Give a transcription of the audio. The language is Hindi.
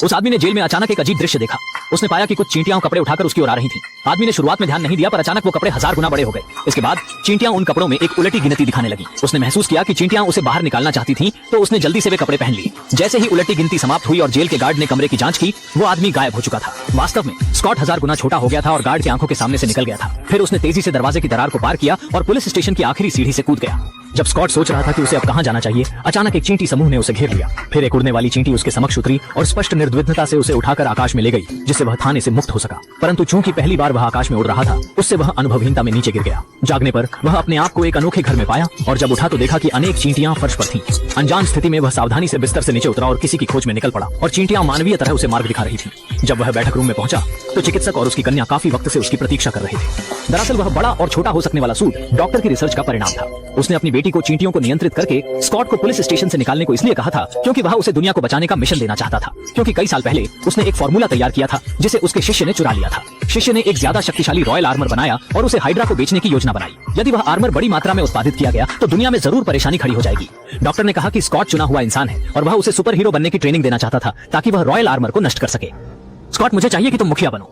उस आदमी ने जेल में अचानक एक अजीब दृश्य देखा। उसने पाया कि कुछ चींटियां कपड़े उठाकर उसकी ओर आ रही थीं। आदमी ने शुरुआत में ध्यान नहीं दिया, पर अचानक वो कपड़े 1000 गुना बड़े हो गए। इसके बाद चींटियां उन कपड़ों में एक उलटी गिनती दिखाने लगी। उसने महसूस किया कि चींटियां उसे बाहर निकालना चाहती थीं, तो उसने जल्दी से वे कपड़े पहन लिए। जैसे ही उलटी गिनती समाप्त हुई और जेल के गार्ड ने कमरे की जांच की, वो आदमी गायब हो चुका था। वास्तव में स्कॉट 1000 गुना छोटा हो गया था और गार्ड की आंखों के सामने से निकल गया था। फिर उसने तेजी से दरवाजे की दरार को पार किया और पुलिस स्टेशन की आखिरी सीढ़ी से कूद गया। जब स्कॉट सोच रहा था कि उसे अब कहां जाना चाहिए, अचानक एक चींटी समूह ने उसे घेर लिया। फिर एक उड़ने वाली चींटी उसके समक्ष उतरी और स्पष्ट निर्विघ्नता से उसे उठाकर आकाश में ले गई, जिससे वह थाने से मुक्त हो सका। परंतु चूंकि पहली बार वह आकाश में उड़ रहा था, उससे वह अनुभवहीनता में नीचे गिर गया। जागने पर वह अपने आप को एक अनोखे घर में पाया और जब उठा तो देखा कि अनेक चींटियां फर्श पर थीं। अनजान स्थिति में वह सावधानी से बिस्तर से नीचे उतरा और किसी की खोज में निकल पड़ा और चींटियां मानवीय तरह उसे मार्ग दिखा रही थीं। जब वह बैठक रूम में पहुंचा तो चिकित्सक और उसकी कन्या काफी वक्त से उसकी प्रतीक्षा कर रहे थे। दरअसल वह बड़ा और छोटा हो सकने वाला सूट डॉक्टर की रिसर्च का परिणाम था। उसने अपनी बेटी को चींटियों को नियंत्रित करके स्कॉट को पुलिस स्टेशन से निकालने को इसलिए कहा था क्योंकि वह उसे दुनिया को बचाने का मिशन देना चाहता था। क्योंकि कई साल पहले उसने एक फॉर्मूला तैयार किया था जिसे उसके शिष्य ने चुरा लिया था। शिष्य ने एक ज्यादा शक्तिशाली रॉयल आर्मर बनाया और उसे हाइड्रा को बेचने की योजना बनाई। यदि वह आर्मर बड़ी मात्रा में उत्पादित किया गया तो दुनिया में जरूर परेशानी खड़ी हो जाएगी। डॉक्टर ने कहा कि स्कॉट चुना हुआ इंसान है और वह उसे सुपर हीरो बनने की ट्रेनिंग देना चाहता था ताकि वह रॉयल आर्मर को नष्ट कर सके। स्कॉट, मुझे चाहिए कि तुम मुखिया बनो।